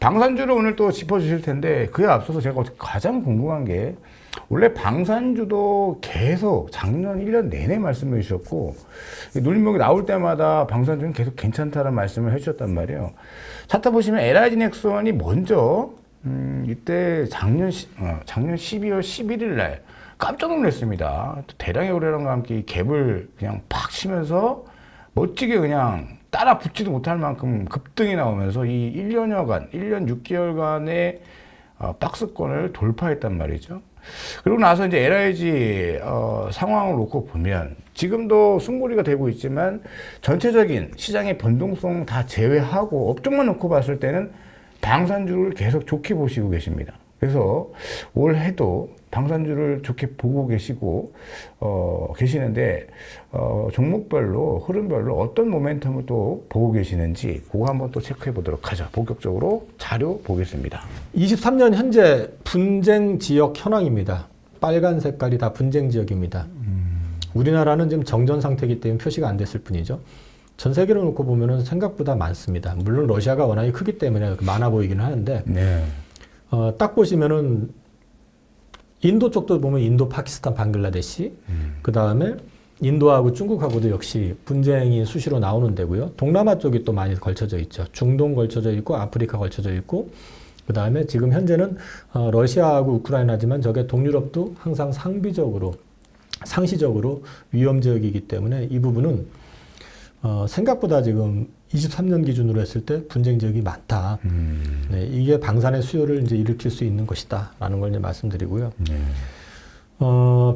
방산주를 오늘 또 짚어주실 텐데 그에 앞서서 제가 가장 궁금한 게 원래 방산주도 계속 작년 1년 내내 말씀해 주셨고 눌림목이 나올 때마다 방산주는 계속 괜찮다는 말씀을 해주셨단 말이에요. 찾다 보시면 LIG 넥슨이 먼저 이때 작년 12월 11일 날 깜짝 놀랐습니다. 대량의 우려랑과 함께 이 갭을 그냥 팍 치면서 멋지게 그냥 따라 붙지도 못할 만큼 급등이 나오면서 이 1년여간, 1년 6개월간의 박스권을 돌파했단 말이죠. 그리고 나서 이제 LIG 상황을 놓고 보면 지금도 숨고리가 되고 있지만 전체적인 시장의 변동성 다 제외하고 업종만 놓고 봤을 때는 방산주를 계속 좋게 보시고 계십니다. 그래서 올해도 방산주를 좋게 보고 계시고 계시는데 종목별로 흐름별로 어떤 모멘텀을 또 보고 계시는지 그거 한번 또 체크해 보도록 하죠. 본격적으로 자료 보겠습니다. 23년 현재 분쟁 지역 현황입니다. 빨간 색깔이 다 분쟁 지역입니다. 우리나라는 지금 정전 상태이기 때문에 표시가 안 됐을 뿐이죠. 전 세계로 놓고 보면은 생각보다 많습니다. 물론 러시아가 워낙에 크기 때문에 많아 보이기는 하는데 네. 딱 보시면은 인도 쪽도 보면 인도, 파키스탄, 방글라데시, 그 다음에 인도하고 중국하고도 역시 분쟁이 수시로 나오는 데고요. 동남아 쪽이 또 많이 걸쳐져 있죠. 중동 걸쳐져 있고 아프리카 걸쳐져 있고 그 다음에 지금 현재는 러시아하고 우크라이나지만 저게 동유럽도 항상 상시적으로 위험 지역이기 때문에 이 부분은 생각보다 지금 23년 기준으로 했을 때 분쟁 지역이 많다. 네, 이게 방산의 수요를 이제 일으킬 수 있는 것이다라는 걸 이제 말씀드리고요.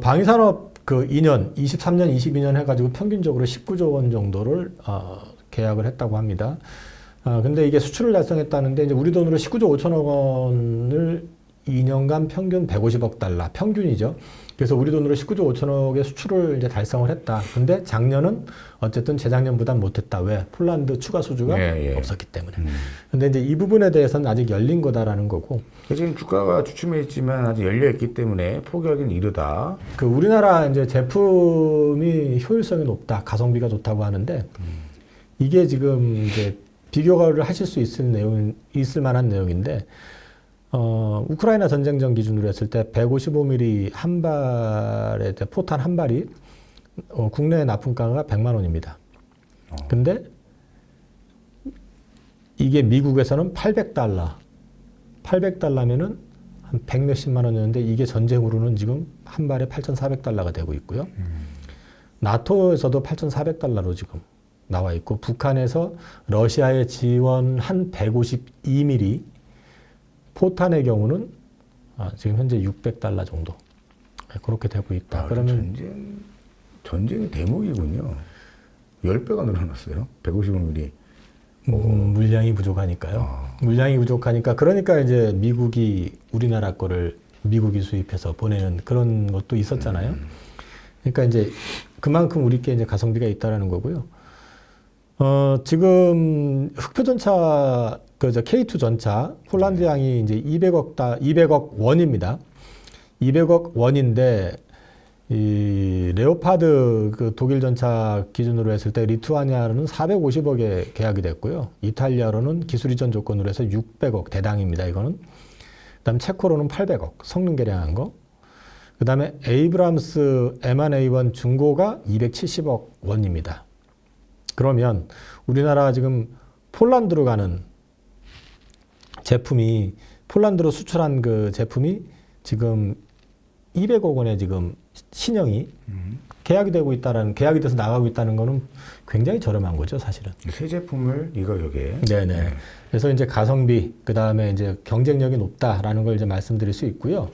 방위산업 그 2년, 23년, 22년 해가지고 평균적으로 19조 원 정도를 계약을 했다고 합니다. 근데 이게 수출을 달성했다는데 이제 우리 돈으로 19조 5천억 원을 2년간 평균 150억 달러, 평균이죠. 그래서 우리 돈으로 19조 5천억의 수출을 이제 달성을 했다. 근데 작년은 어쨌든 재작년보다 못했다. 왜? 폴란드 추가 수주가 없었기 때문에. 근데 이제 이 부분에 대해서는 아직 열린 거다라는 거고. 지금 주가가 주춤해 있지만 아직 열려 있기 때문에 포기하기는 이르다. 그 우리나라 이제 제품이 효율성이 높다, 가성비가 좋다고 하는데 이게 지금 이제 비교를 하실 수 있을 만한 내용인데. 우크라이나 전쟁 전 기준으로 했을 때 155mm 한 발의 포탄 한 발이 국내 납품가가 100만 원입니다. 근데 이게 미국에서는 800달러. 800달러면은 한 100몇십만 원이었는데 이게 전쟁으로는 지금 한 발에 8,400달러가 되고 있고요. 나토에서도 8,400달러로 지금 나와 있고 북한에서 러시아에 지원한 152mm 포탄의 경우는 지금 현재 600달러 정도 그렇게 되고 있다. 그러면 전쟁이 대목이군요. 10배가 늘어났어요. 150mm. 물량이 부족하니까요. 물량이 부족하니까 그러니까 이제 미국이 우리나라 거를 미국이 수입해서 보내는 그런 것도 있었잖아요. 그러니까 이제 그만큼 우리께 이제 가성비가 있다라는 거고요. 지금 흑표전차 K2 전차 폴란드양이 이제 200억 원입니다. 200억 원인데 이 레오파드 그 독일 전차 기준으로 했을 때 리투아니아로는 450억에 계약이 됐고요. 이탈리아로는 기술 이전 조건으로 해서 600억 대당입니다. 이거는. 그다음 체코로는 800억 성능 개량한 거. 그다음에 에이브람스 M1A1 중고가 270억 원입니다. 그러면 우리나라 지금 폴란드로 가는 제품이 폴란드로 수출한 그 제품이 지금 200억 원에 지금 신형이 계약이 돼서 나가고 있다는 거는 굉장히 저렴한 거죠, 사실은. 새 제품을 이 가격에. 네네. 그래서 이제 가성비, 그 다음에 이제 경쟁력이 높다라는 걸 이제 말씀드릴 수 있고요.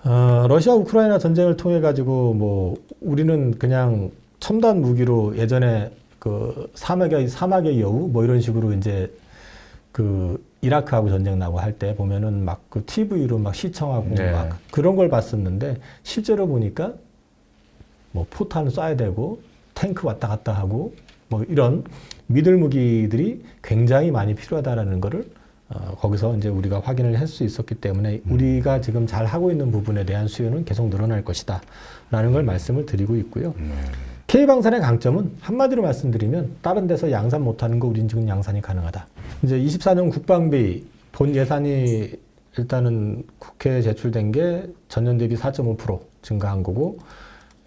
러시아 우크라이나 전쟁을 통해 가지고 뭐 우리는 그냥 첨단 무기로 예전에 그 사막의 여우 뭐 이런 식으로 이제 그 이라크하고 전쟁 나고 할 때 보면은 막 그 TV로 막 시청하고 막 그런 걸 봤었는데 실제로 보니까 뭐 포탄 쏴야 되고 탱크 왔다 갔다 하고 뭐 이런 미들 무기들이 굉장히 많이 필요하다라는 거를 거기서 이제 우리가 확인을 할 수 있었기 때문에 우리가 지금 잘 하고 있는 부분에 대한 수요는 계속 늘어날 것이다 라는 걸 말씀을 드리고 있고요. K방산의 강점은 한마디로 말씀드리면 다른 데서 양산 못하는 거 우린 지금 양산이 가능하다. 이제 24년 국방비 본 예산이 일단은 국회에 제출된 게 전년 대비 4.5% 증가한 거고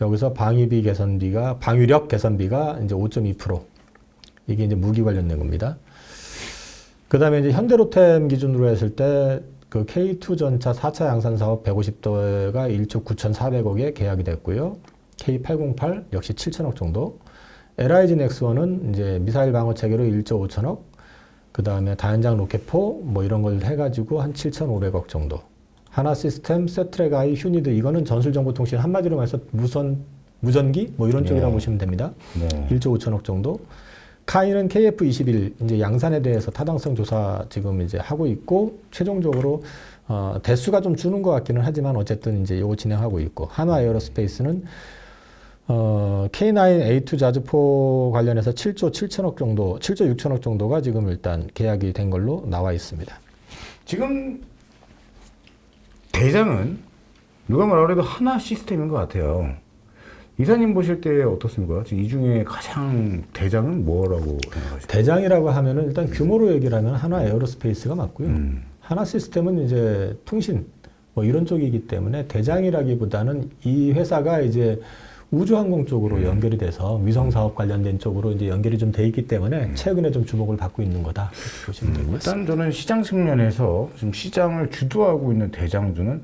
여기서 방위비 개선비가 방위력 개선비가 이제 5.2% 이게 이제 무기 관련된 겁니다. 그다음에 이제 현대로템 기준으로 했을 때 그 K2 전차 4차 양산 사업 150도가 1조 9,400억에 계약이 됐고요. K808 역시 7천억 정도. LIG 넥스원은 이제 미사일 방어 체계로 1조 5천억. 그 다음에 다연장 로켓포 뭐 이런 걸 해가지고 한 7,500억 정도. 하나 시스템, 세트랙 아이, 휴니드 이거는 전술정보통신 한마디로 말해서 무전기 뭐 이런 쪽이라고 보시면 됩니다. 1조 5천억 정도. 카이는 KF-21 이제 양산에 대해서 타당성 조사 지금 이제 하고 있고 최종적으로 대수가 좀 주는 것 같기는 하지만 어쨌든 이제 요거 진행하고 있고 한화 에어로스페이스는 K9A2 자주포 관련해서 7조 7천억 정도, 7조 6천억 정도가 지금 일단 계약이 된 걸로 나와 있습니다. 지금 대장은 누가 뭐라고 해도 하나 시스템인 것 같아요. 이사님 보실 때 어떻습니까? 지금 이 중에 가장 대장은 뭐라고 생각하세요? 대장이라고 하면은 일단 규모로 얘기를 하면 하나 에어로스페이스가 맞고요. 하나 시스템은 이제 통신 뭐 이런 쪽이기 때문에 대장이라기보다는 이 회사가 이제 우주항공 쪽으로 연결이 돼서 위성 사업 관련된 쪽으로 이제 연결이 좀 돼 있기 때문에 최근에 좀 주목을 받고 있는 거다 이렇게 보시면 될 것 같습니다. 일단 저는 시장 측면에서 지금 시장을 주도하고 있는 대장주는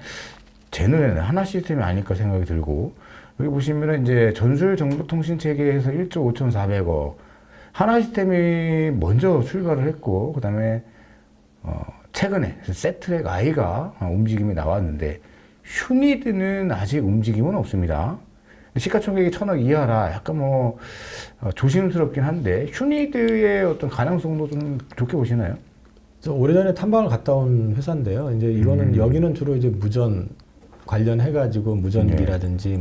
제 눈에는 하나 시스템이 아닐까 생각이 들고 여기 보시면은 이제 전술 정보통신 체계에서 1조 5,400억 하나 시스템이 먼저 출발을 했고 그다음에 최근에 세트랙 I가 움직임이 나왔는데 휴니드는 아직 움직임은 없습니다. 시가총액이 1,000억 이하라 약간 뭐 조심스럽긴 한데 휴니드의 어떤 가능성도 좀 좋게 보시나요? 저 오래전에 탐방을 갔다 온 회사인데요. 이제 이거는 여기는 주로 이제 무전 관련해가지고 무전기라든지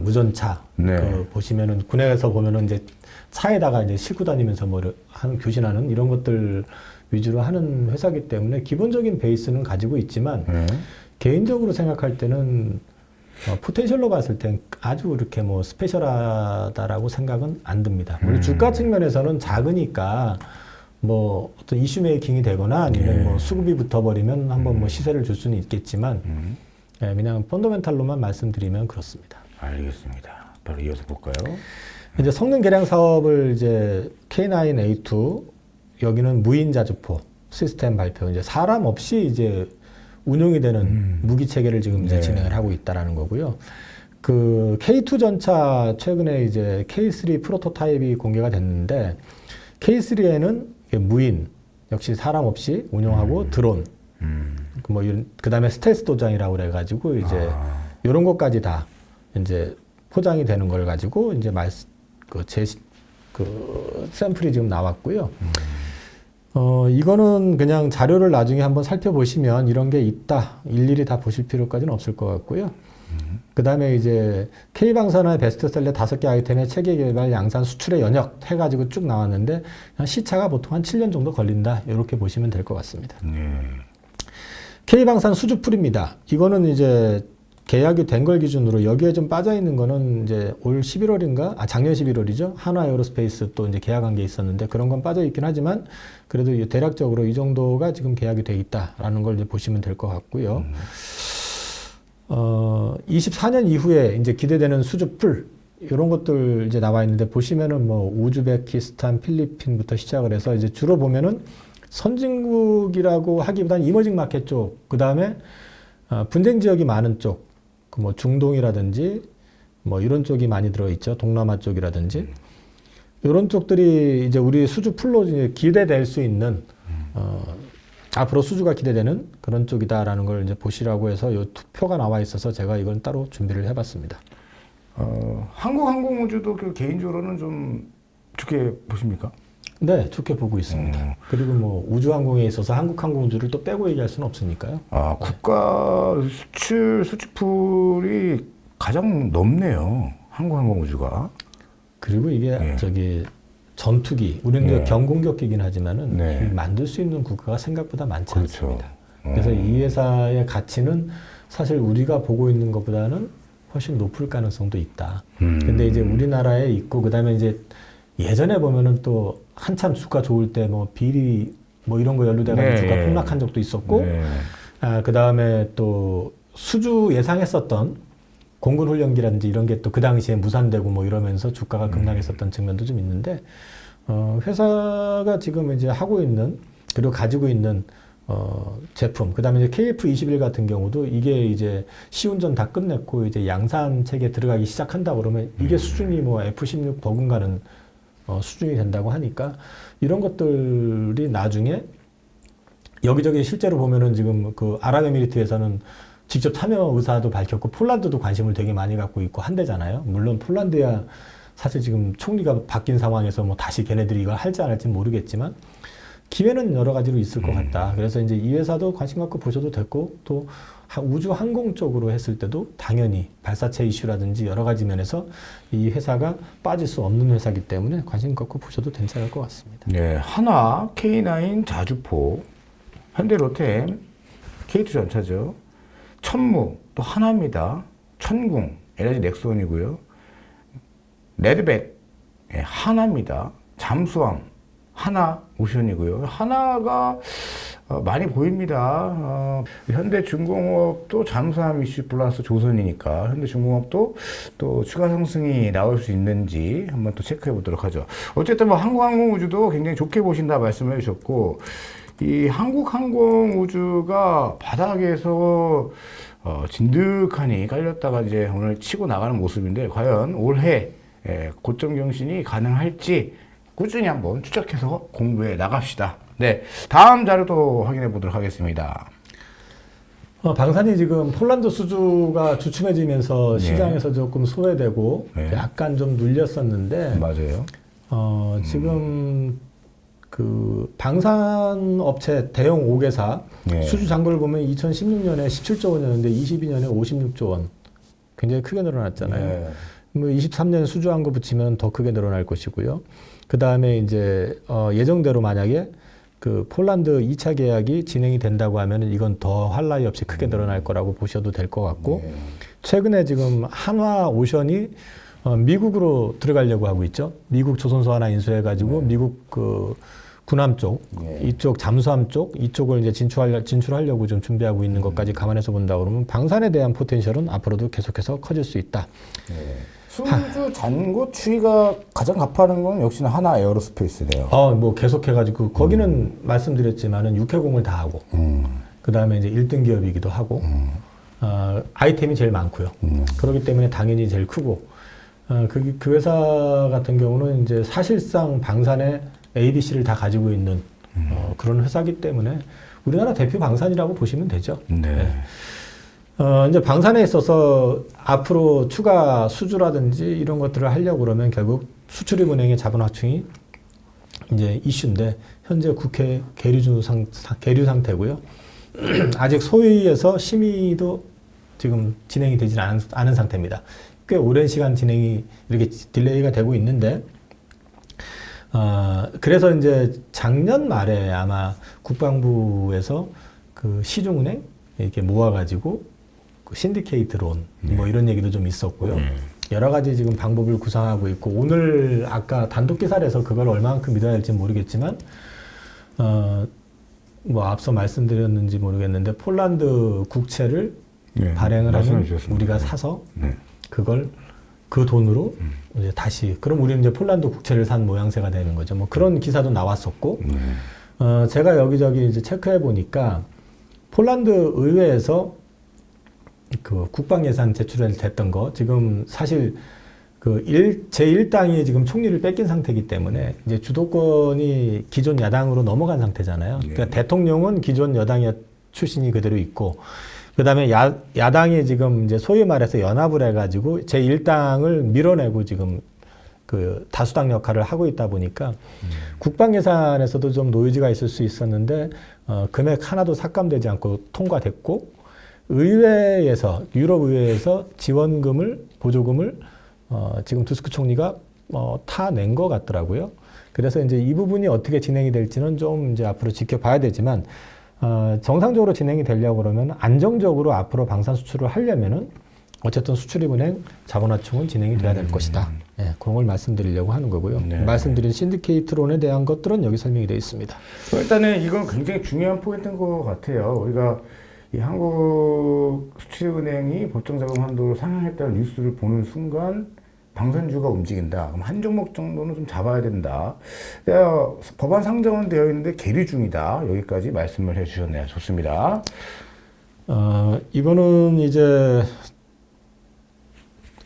무전차 보시면은 군에서 보면은 이제 차에다가 이제 싣고 다니면서 뭐 하는 교신하는 이런 것들 위주로 하는 회사이기 때문에 기본적인 베이스는 가지고 있지만 개인적으로 생각할 때는 포텐셜로 봤을 땐 아주 이렇게 뭐 스페셜하다라고 생각은 안 듭니다. 물론 주가 측면에서는 작으니까 뭐 어떤 이슈 메이킹이 되거나 아니면 뭐 수급이 붙어버리면 한번 뭐 시세를 줄 수는 있겠지만 네, 그냥 펀더멘탈로만 말씀드리면 그렇습니다. 알겠습니다. 바로 이어서 볼까요? 이제 성능 개량 사업을 이제 K9A2 여기는 무인 자주포 시스템 발표 이제 사람 없이 이제 운용이 되는 무기 체계를 지금 이제 진행을 하고 있다라는 거고요. 그 K2 전차 최근에 이제 K3 프로토타입이 공개가 됐는데 K3에는 무인 역시 사람 없이 운용하고 드론 뭐 이런 그다음에 스텔스 도장이라고 그래 가지고 이제 이런 것까지 다 이제 포장이 되는 걸 가지고 이제 그 샘플이 지금 나왔고요. 이거는 그냥 자료를 나중에 한번 살펴보시면 이런 게 있다 일일이 다 보실 필요까지는 없을 것 같고요. 그다음에 이제 K방산의 베스트셀러 5개 아이템의 체계 개발, 양산, 수출의 연역 해가지고 쭉 나왔는데 시차가 보통 한 7년 정도 걸린다 이렇게 보시면 될 것 같습니다. K방산 수주풀입니다. 이거는 이제 계약이 된 걸 기준으로 여기에 좀 빠져 있는 거는 이제 올 11월인가? 작년 11월이죠. 한화 에어로스페이스 또 이제 계약한 게 있었는데 그런 건 빠져 있긴 하지만 그래도 대략적으로 이 정도가 지금 계약이 돼 있다라는 걸 이제 보시면 될 것 같고요. 24년 이후에 이제 기대되는 수주풀 이런 것들 이제 나와 있는데 보시면은 뭐 우즈베키스탄, 필리핀부터 시작을 해서 이제 주로 보면은 선진국이라고 하기보다는 이머징 마켓 쪽, 그 다음에 분쟁 지역이 많은 쪽, 뭐 중동이라든지 뭐 이런 쪽이 많이 들어있죠. 동남아 쪽이라든지 이런 쪽들이 이제 우리 수주 풀로 이제 기대될 수 있는 앞으로 수주가 기대되는 그런 쪽이다라는 걸 이제 보시라고 해서 이 표가 나와 있어서 제가 이건 따로 준비를 해봤습니다. 한국항공우주도 그 개인적으로는 좀 좋게 보십니까? 네, 좋게 보고 있습니다. 그리고 뭐 우주항공에 있어서 한국항공우주를 또 빼고 얘기할 수는 없으니까요. 국가 수주풀이 가장 넓네요. 한국항공우주가. 그리고 이게 저기 전투기, 우리는 경공격기긴 하지만은 만들 수 있는 국가가 생각보다 많지 않습니다. 그래서 이 회사의 가치는 사실 우리가 보고 있는 것보다는 훨씬 높을 가능성도 있다. 근데 이제 우리나라에 있고 그다음에 이제 예전에 보면은 또 한참 주가 좋을 때 뭐 비리 뭐 이런 거 연루돼가지고 네. 주가 폭락한 적도 있었고, 네. 그다음에 또 수주 예상했었던 공군 훈련기라든지 이런 게 또 그 당시에 무산되고 뭐 이러면서 주가가 급락했었던 측면도 좀 있는데, 회사가 지금 이제 하고 있는 그리고 가지고 있는 제품, 그 다음에 이제 KF21 같은 경우도 이게 이제 시운전 다 끝냈고 이제 양산 체계에 들어가기 시작한다 그러면 이게 수준이 뭐 F16 버금가는 수준이 된다고 하니까 이런 것들이 나중에 여기저기 실제로 보면은 지금 그 아랍에미리트에서는 직접 참여 의사도 밝혔고 폴란드도 관심을 되게 많이 갖고 있고 한대잖아요. 물론 폴란드야 사실 지금 총리가 바뀐 상황에서 뭐 다시 걔네들이 이걸 할지 안 할지 모르겠지만 기회는 여러 가지로 있을 것 같다. 그래서 이제 이 회사도 관심 갖고 보셔도 됐고 또 우주 항공 쪽으로 했을 때도 당연히 발사체 이슈라든지 여러 가지 면에서 이 회사가 빠질 수 없는 회사이기 때문에 관심 갖고 보셔도 괜찮을 것 같습니다. 네, 한화, K9 자주포, 현대로템, K2 전차죠. 천무, 또 하나입니다. 천궁, LG 넥슨이고요. 레드백, 네, 하나입니다. 잠수함, 하나 오션이고요. 하나가 많이 보입니다. 현대중공업도 잠수함 이슈 플러스 조선이니까 현대중공업도 또 추가 상승이 나올 수 있는지 한번 또 체크해 보도록 하죠. 어쨌든 뭐 한국항공우주도 굉장히 좋게 보신다 말씀해 주셨고, 이 한국항공우주가 바닥에서 진득하니 깔렸다가 이제 오늘 치고 나가는 모습인데 과연 올해 고점 경신이 가능할지 꾸준히 한번 추적해서 공부해 나갑시다. 네, 다음 자료도 확인해 보도록 하겠습니다. 방산이 지금 폴란드 수주가 주춤해지면서 네. 시장에서 조금 소외되고 네. 약간 좀 눌렸었는데 맞아요. 지금 그 방산 업체 대형 5개사 네. 수주 잔고를 보면 2016년에 17조 원이었는데 22년에 56조 원, 굉장히 크게 늘어났잖아요. 네. 뭐 23년 수주 잔고 붙이면 더 크게 늘어날 것이고요. 그 다음에 이제 예정대로 만약에 그 폴란드 2차 계약이 진행이 된다고 하면 이건 더 할 나위 없이 크게 늘어날 거라고 보셔도 될 것 같고, 네. 최근에 지금 한화 오션이 미국으로 들어가려고 하고 있죠. 미국 조선소 하나 인수해가지고 미국 그 군함 쪽, 네. 이쪽 잠수함 쪽, 이쪽을 이제 진출하려고 좀 준비하고 있는 것까지 감안해서 본다 그러면 방산에 대한 포텐셜은 앞으로도 계속해서 커질 수 있다. 네. 수주 잔고 추이가 가장 가파른 건 역시나 하나 에어로스페이스네요. 뭐 계속해가지고 거기는 말씀드렸지만은 육해공을 다 하고, 그 다음에 이제 1등 기업이기도 하고, 아이템이 제일 많고요. 그렇기 때문에 당연히 제일 크고, 그 회사 같은 경우는 이제 사실상 방산에 ADC를 다 가지고 있는 그런 회사이기 때문에 우리나라 대표 방산이라고 보시면 되죠. 네. 이제 방산에 있어서 앞으로 추가 수주라든지 이런 것들을 하려고 그러면 결국 수출입은행의 자본 확충이 이제 이슈인데 현재 국회 계류 상태고요. 아직 소위에서 심의도 지금 진행이 되지 않은 상태입니다. 꽤 오랜 시간 진행이 이렇게 딜레이가 되고 있는데, 그래서 이제 작년 말에 아마 국방부에서 그 시중은행 이렇게 모아가지고 그 신디케이트 론 뭐 이런 얘기도 좀 있었고요. 여러 가지 지금 방법을 구상하고 있고, 오늘 아까 단독 기사에서 그걸 얼마만큼 믿어야 할지 모르겠지만, 뭐 앞서 말씀드렸는지 모르겠는데 폴란드 국채를 네, 발행을 하면 말씀해 주셨습니다. 우리가 사서 네. 그걸 그 돈으로 이제 다시, 그럼 우리는 이제 폴란드 국채를 산 모양새가 되는 거죠. 뭐 그런 기사도 나왔었고, 제가 여기저기 이제 체크해 보니까 폴란드 의회에서 그 국방 예산 제출됐던 거, 지금 사실 그 제1당이 지금 총리를 뺏긴 상태이기 때문에 이제 주도권이 기존 야당으로 넘어간 상태잖아요. 그러니까 대통령은 기존 여당의 출신이 그대로 있고, 그 다음에 야당이 지금 이제 소위 말해서 연합을 해가지고 제1당을 밀어내고 지금 그 다수당 역할을 하고 있다 보니까 국방 예산에서도 좀 노이즈가 있을 수 있었는데, 금액 하나도 삭감되지 않고 통과됐고, 의회에서, 유럽 의회에서 지원금을, 보조금을 지금 투스크 총리가 타낸 것 같더라고요. 그래서 이제 이 부분이 어떻게 진행이 될지는 좀 이제 앞으로 지켜봐야 되지만, 정상적으로 진행이 되려고 그러면 안정적으로 앞으로 방산 수출을 하려면은 어쨌든 수출입은행 자본화충은 진행이 돼야 될 것이다. 예, 그런 걸 말씀드리려고 하는 거고요. 네. 말씀드린 신디케이트론에 대한 것들은 여기 설명이 되어 있습니다. 일단은 이건 굉장히 중요한 포인트인 것 같아요. 우리가 이 한국 수출은행이 법정자금 한도를 상향했다는 뉴스를 보는 순간 방산주가 움직인다. 그럼 한 종목 정도는 좀 잡아야 된다. 법안 상정은 되어 있는데 계류 중이다. 여기까지 말씀을 해주셨네요. 좋습니다. 이거는 이제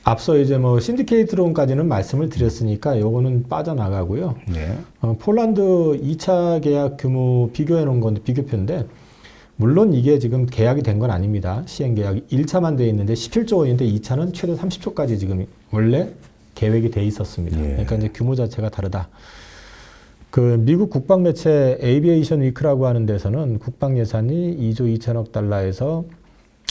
앞서 이제 뭐 신디케이트론까지는 말씀을 드렸으니까 요거는 빠져나가고요. 네. 폴란드 2차 계약 규모 비교해 놓은 건데 비교표인데 물론 이게 지금 계약이 된 건 아닙니다. 시행 계약이 1차만 돼 있는데 17조 원인데 2차는 최대 30조까지 지금 원래 계획이 돼 있었습니다. 예. 그러니까 이제 규모 자체가 다르다. 그 미국 국방 매체 에이비에이션 위크라고 하는 데서는 국방 예산이 2조 2천억 달러에서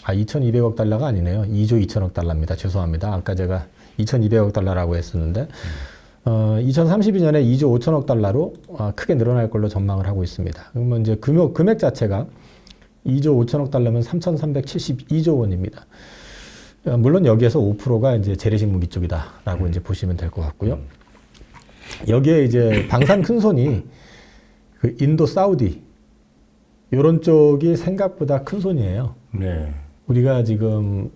2,200억 달러가 아니네요. 2조 2천억 달러입니다. 죄송합니다. 아까 제가 2,200억 달러라고 했었는데 2032년에 2조 5천억 달러로 크게 늘어날 걸로 전망을 하고 있습니다. 그러면 이제 금액 자체가 2조 5천억 달러면 3,372조 원입니다. 물론 여기에서 5%가 이제 재래식 무기 쪽이다라고 이제 보시면 될 것 같고요. 여기에 이제 방산 큰손이 그 인도, 사우디 이런 쪽이 생각보다 큰 손이에요. 네. 우리가 지금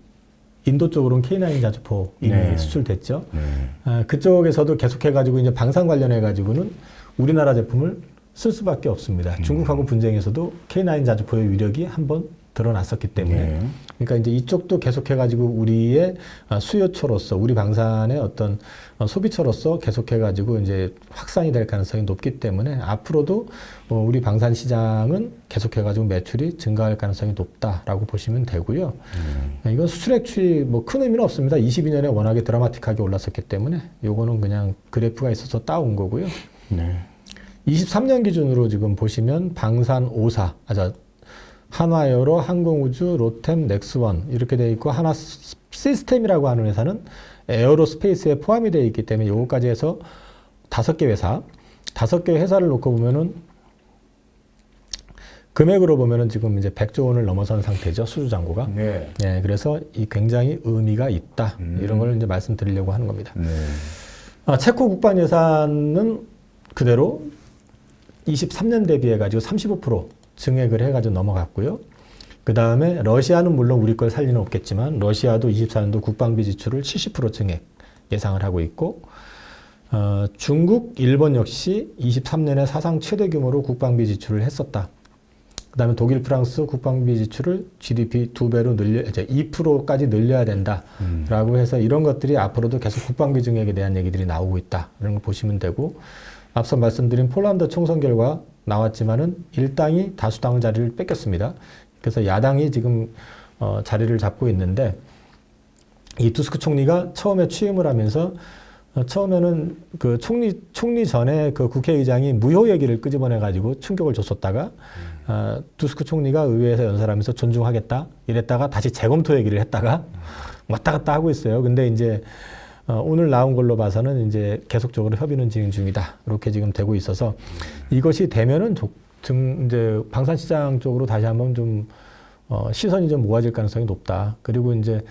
인도 쪽으로는 K9 자주포 이미 네. 수출됐죠. 네. 그쪽에서도 계속해가지고 이제 방산 관련해가지고는 우리나라 제품을 쓸 수밖에 없습니다. 중국하고 분쟁에서도 K9 자주포의 위력이 한번 드러났었기 때문에. 네. 그러니까 이제 이쪽도 계속해가지고 우리의 수요처로서 우리 방산의 어떤 소비처로서 계속해가지고 이제 확산이 될 가능성이 높기 때문에 앞으로도 우리 방산 시장은 계속해가지고 매출이 증가할 가능성이 높다라고 보시면 되고요. 이건 수출액추이 뭐 큰 의미는 없습니다. 22년에 워낙에 드라마틱하게 올랐었기 때문에 요거는 그냥 그래프가 있어서 따온 거고요. 네. 23년 기준으로 지금 보시면 방산 5사, 한화에어로, 항공우주, 로템, 넥스원 이렇게 되어 있고 하나 시스템이라고 하는 회사는 에어로스페이스에 포함이 되어 있기 때문에 요거까지 해서 5개 회사, 5개 회사를 놓고 보면은 금액으로 보면은 지금 이제 100조 원을 넘어선 상태죠. 수주 잔고가. 네. 네, 그래서 이 굉장히 의미가 있다. 이런 걸 이제 말씀드리려고 하는 겁니다. 네. 체코 국방 예산은 그대로 23년 대비해 가지고 35% 증액을 해가지고 넘어갔고요. 그 다음에 러시아는 물론 우리 걸 살 리는 없겠지만 러시아도 24년도 국방비 지출을 70% 증액 예상을 하고 있고 중국, 일본 역시 23년에 사상 최대 규모로 국방비 지출을 했었다. 그 다음에 독일, 프랑스 국방비 지출을 GDP 2배로 이제 2%까지 늘려야 된다라고 해서 이런 것들이 앞으로도 계속 국방비 증액에 대한 얘기들이 나오고 있다. 이런 걸 보시면 되고 앞서 말씀드린 폴란드 총선 결과 나왔지만은 일당이 다수당 자리를 뺏겼습니다. 그래서 야당이 지금 자리를 잡고 있는데 이 투스크 총리가 처음에 취임을 하면서 처음에는 그 총리 전에 그 국회의장이 무효 얘기를 끄집어내 가지고 충격을 줬었다가 투스크 총리가 의회에서 연설하면서 존중하겠다 이랬다가 다시 재검토 얘기를 했다가 왔다 갔다 하고 있어요. 근데 이제 오늘 나온 걸로 봐서는 이제 계속적으로 협의는 진행 중이다. 이렇게 지금 되고 있어서 이것이 되면은 이제 방산시장 쪽으로 다시 한번 좀 시선이 좀 모아질 가능성이 높다. 그리고 이제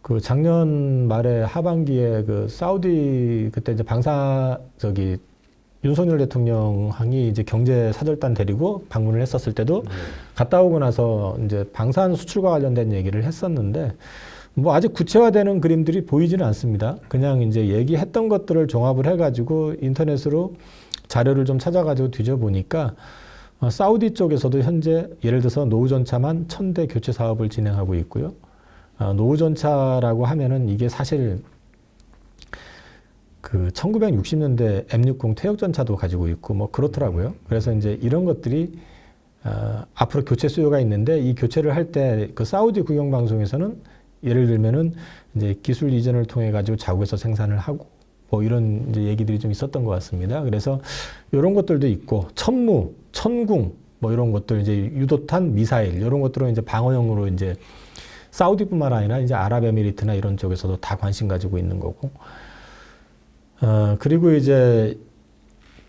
그 작년 말에 하반기에 그 사우디 그때 이제 윤석열 대통령이 이제 경제 사절단 데리고 방문을 했었을 때도 갔다 오고 나서 이제 방산 수출과 관련된 얘기를 했었는데 뭐 아직 구체화되는 그림들이 보이지는 않습니다. 그냥 이제 얘기했던 것들을 종합을 해가지고 인터넷으로 자료를 좀 찾아가지고 뒤져보니까 사우디 쪽에서도 현재 예를 들어서 노후전차만 1,000대 교체 사업을 진행하고 있고요. 노후전차라고 하면은 이게 사실 그 1960년대 M60 퇴역전차도 가지고 있고 뭐 그렇더라고요. 그래서 이제 이런 것들이 앞으로 교체 수요가 있는데 이 교체를 할 때 그 사우디 국영방송에서는 예를 들면은 이제 기술 이전을 통해 가지고 자국에서 생산을 하고 뭐 이런 이제 얘기들이 좀 있었던 것 같습니다. 그래서 이런 것들도 있고 천무, 천궁 뭐 이런 것들 이제 유도탄 미사일 이런 것들은 이제 방어용으로 이제 사우디뿐만 아니라 이제 아랍에미리트나 이런 쪽에서도 다 관심 가지고 있는 거고. 그리고 이제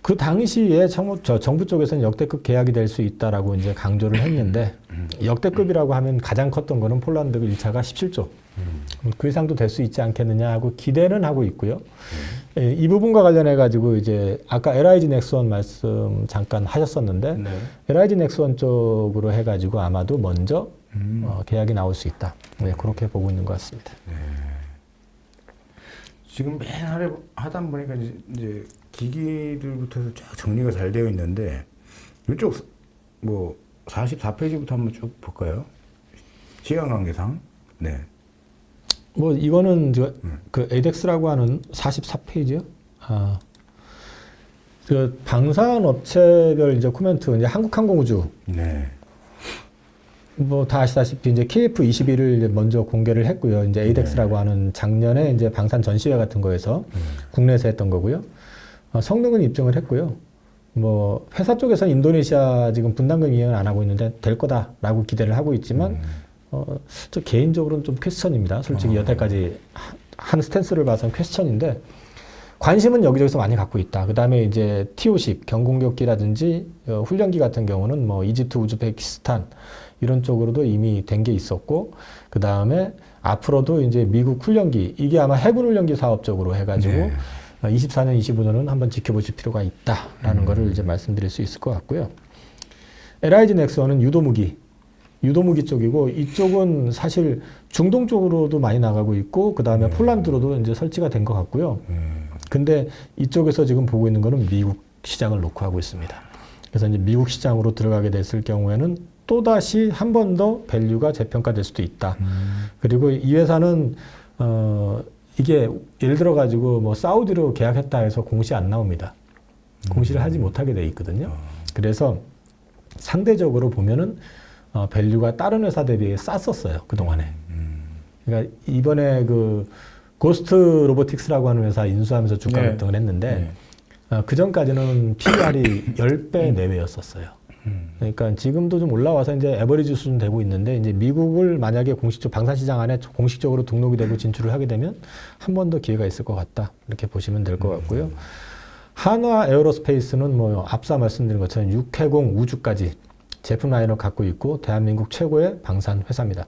그 당시에 정부 쪽에서는 역대급 계약이 될 수 있다라고 이제 강조를 했는데 역대급이라고 하면 가장 컸던 거는 폴란드 1차가 17조. 그 이상도 될 수 있지 않겠느냐 하고 기대는 하고 있고요. 예, 이 부분과 관련해 가지고 이제 아까 LIG 넥스원 말씀 잠깐 하셨었는데 네. LIG 넥스원 쪽으로 해 가지고 아마도 먼저 계약이 나올 수 있다. 네, 그렇게 보고 있는 것 같습니다. 지금 맨 아래 하단 보니까 이제 기기들부터 해서 쫙 정리가 잘 되어 있는데 이쪽 뭐 44페이지부터 한번 쭉 볼까요? 시간 관계상. 네. 뭐 이거는 그 ADEX라고 하는 44페이지요. 그 방산 업체별 이제 코멘트 이제 한국항공우주 네. 뭐 다 아시다시피 이제 KF21을 이제 먼저 공개를 했고요. 이제 ADEX라고 하는 작년에 이제 방산 전시회 같은 거에서 국내에서 했던 거고요. 성능은 입증을 했고요. 뭐 회사 쪽에서 인도네시아 지금 분담금 이행을 안 하고 있는데 될 거다라고 기대를 하고 있지만 저 개인적으로는 좀 퀘스천입니다. 솔직히 여태까지 한 스탠스를 봐서는 퀘스천인데 관심은 여기저기서 많이 갖고 있다. 그 다음에 이제 T-50 경공격기라든지 훈련기 같은 경우는 뭐 이집트, 우즈베키스탄 이런 쪽으로도 이미 된 게 있었고 그 다음에 앞으로도 이제 미국 훈련기 이게 아마 해군 훈련기 사업 쪽으로 해가지고 네. 24년, 25년은 한번 지켜보실 필요가 있다라는 거를 이제 말씀드릴 수 있을 것 같고요. LIG 넥스원은 유도무기 쪽이고 이쪽은 사실 중동 쪽으로도 많이 나가고 있고 그 다음에 폴란드로도 이제 설치가 된 것 같고요. 근데 이쪽에서 지금 보고 있는 거는 미국 시장을 놓고 하고 있습니다. 그래서 이제 미국 시장으로 들어가게 됐을 경우에는 또다시 한 번 더 밸류가 재평가될 수도 있다. 그리고 이 회사는 이게 예를 들어 가지고 뭐 사우디로 계약했다 해서 공시 안 나옵니다. 공시를 하지 못하게 돼 있거든요. 그래서 상대적으로 보면은 밸류가 다른 회사 대비해 쌌었어요, 그동안에. 그러니까 이번에 그 고스트 로보틱스라고 하는 회사 인수하면서 주가 네. 급등을 했는데 그 전까지는 PER이 10배 내외였었어요. 그러니까 지금도 좀 올라와서 이제 에버리지 수준 되고 있는데 이제 미국을 만약에 공식적 방산시장 안에 공식적으로 등록이 되고 진출을 하게 되면 한 번 더 기회가 있을 것 같다. 이렇게 보시면 될 것 같고요. 한화 에어로스페이스는 뭐 앞서 말씀드린 것처럼 육해공 우주까지 제품 라인을 갖고 있고 대한민국 최고의 방산 회사입니다.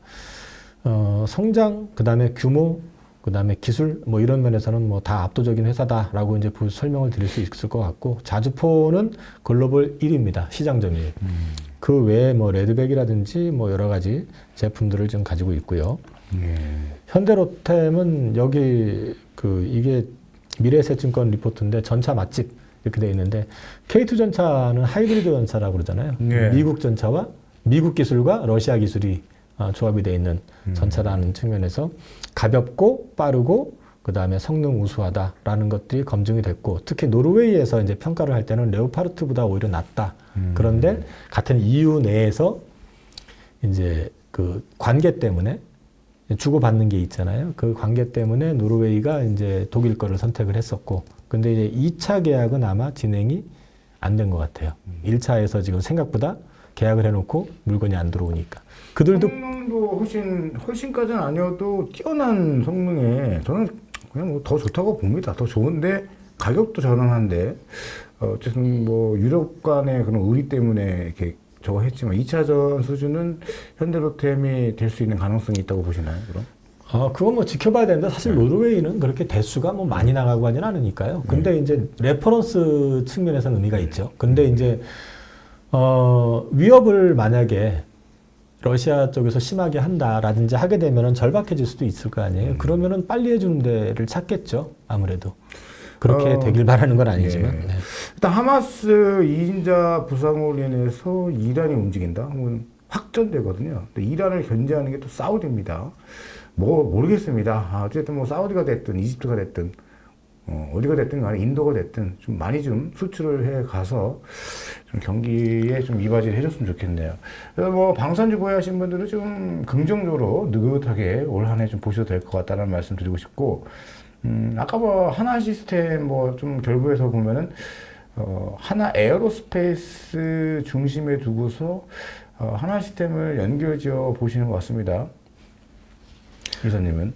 성장, 그 다음에 규모, 그 다음에 기술, 뭐 이런 면에서는 뭐 다 압도적인 회사다라고 이제 설명을 드릴 수 있을 것 같고, 자주포는 글로벌 1위입니다. 시장 점유율. 그 외에 뭐 레드백이라든지 뭐 여러 가지 제품들을 좀 가지고 있고요. 현대로템은 여기 이게 미래에셋증권 리포트인데 전차 맛집 이렇게 돼 있는데 K2 전차는 하이브리드 전차라고 그러잖아요. 미국 전차와 미국 기술과 러시아 기술이 조합이 되어 있는 전차라는 측면에서 가볍고 빠르고 그 다음에 성능 우수하다라는 것들이 검증이 됐고 특히 노르웨이에서 이제 평가를 할 때는 레오파르트보다 오히려 낫다. 그런데 같은 EU 내에서 이제 그 관계 때문에 주고받는 게 있잖아요. 그 관계 때문에 노르웨이가 이제 독일 거를 선택을 했었고 근데 이제 2차 계약은 아마 진행이 안 된 것 같아요. 1차에서 지금 생각보다 계약을 해놓고 물건이 안 들어오니까. 그들도 성능도 훨씬까지는 아니어도 뛰어난 성능에 저는 그냥 뭐 더 좋다고 봅니다. 더 좋은데 가격도 저렴한데 어쨌든 뭐 유럽 간의 그런 의리 때문에 이렇게 저거 했지만 2차전 수준은 현대로템이 될 수 있는 가능성이 있다고 보시나요? 그럼? 그건 뭐 지켜봐야 되는데 사실 노르웨이는 그렇게 대수가 뭐 많이 나가고 하진 않으니까요. 근데 이제 레퍼런스 측면에서는 의미가 있죠. 근데 이제 위협을 만약에 러시아 쪽에서 심하게 한다라든지 하게 되면은 절박해질 수도 있을 거 아니에요. 그러면은 빨리 해주는 데를 찾겠죠. 아무래도. 그렇게 되길 바라는 건 아니지만. 예. 네. 일단 하마스 2인자 부상으로 인해서 이란이 움직인다? 그건 확전되거든요. 근데 이란을 견제하는 게 또 사우디입니다. 뭐 모르겠습니다. 어쨌든 뭐 사우디가 됐든 이집트가 됐든 어디가 됐든 간에 인도가 됐든 좀 많이 좀 수출을 해 가서 좀 경기에 좀 이바지를 해줬으면 좋겠네요. 그래서 뭐 방산주 보유하신 분들은 좀 긍정적으로 느긋하게 올 한 해 좀 보셔도 될 것 같다는 말씀 드리고 싶고, 아까 뭐 하나 시스템 뭐 좀 결부해서 보면은 하나 에어로스페이스 중심에 두고서 하나 시스템을 연결지어 보시는 것 같습니다. 이사님은?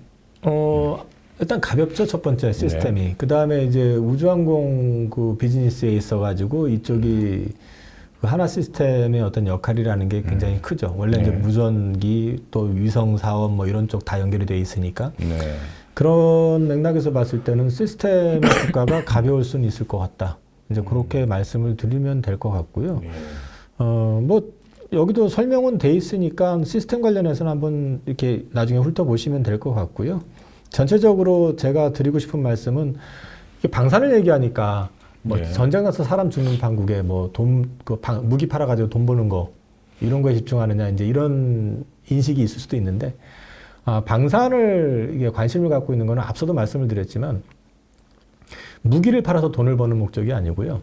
일단 가볍죠, 첫 번째 시스템이. 네. 그 다음에 이제 우주항공 그 비즈니스에 있어가지고 이쪽이 그 그 하나 시스템의 어떤 역할이라는 게 굉장히 크죠. 원래 이제 무전기 또 위성 사업 뭐 이런 쪽 다 연결이 돼 있으니까 네. 그런 맥락에서 봤을 때는 시스템의 국가가 가벼울 수는 있을 것 같다. 이제 그렇게 말씀을 드리면 될 것 같고요. 예. 뭐 여기도 설명은 돼 있으니까 시스템 관련해서는 한번 이렇게 나중에 훑어보시면 될 것 같고요. 전체적으로 제가 드리고 싶은 말씀은 이게 방산을 얘기하니까 뭐 네. 전쟁 나서 사람 죽는 판국에 뭐 무기 팔아가지고 돈 버는 거 이런 거에 집중하느냐 이제 이런 인식이 있을 수도 있는데 방산을 이게 관심을 갖고 있는 거는 앞서도 말씀을 드렸지만 무기를 팔아서 돈을 버는 목적이 아니고요.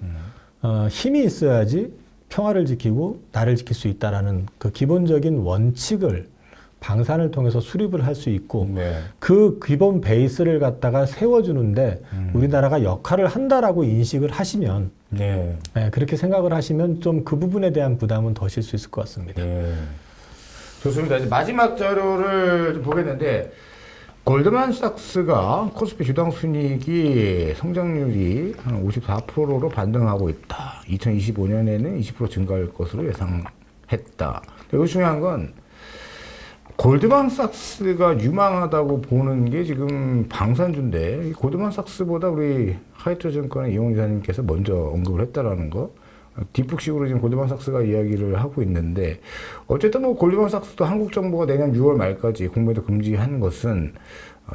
힘이 있어야지 평화를 지키고 나를 지킬 수 있다라는 그 기본적인 원칙을 방산을 통해서 수립을 할 수 있고 네. 그 기본 베이스를 갖다가 세워주는데 우리나라가 역할을 한다라고 인식을 하시면 네. 네, 그렇게 생각을 하시면 좀 그 부분에 대한 부담은 더실 수 있을 것 같습니다. 네. 좋습니다. 이제 마지막 자료를 좀 보겠는데 골드만삭스가 코스피 주당 순이익이 성장률이 한 54%로 반등하고 있다. 2025년에는 20% 증가할 것으로 예상했다. 여기 중요한 건 골드만삭스가 유망하다고 보는 게 지금 방산주인데 골드만삭스보다 우리 하이투증권의 이용 이사님께서 먼저 언급을 했다라는 거. 뒷북식으로 지금 골드만삭스가 이야기를 하고 있는데 어쨌든 뭐 골드만삭스도 한국 정부가 내년 6월 말까지 공매도 금지하는 것은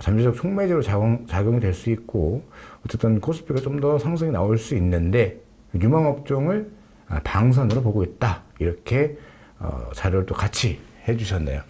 잠재적 촉매제로 작용이 될 수 있고 어쨌든 코스피가 좀 더 상승이 나올 수 있는데 유망업종을 방산으로 보고 있다 이렇게 자료를 또 같이 해주셨네요.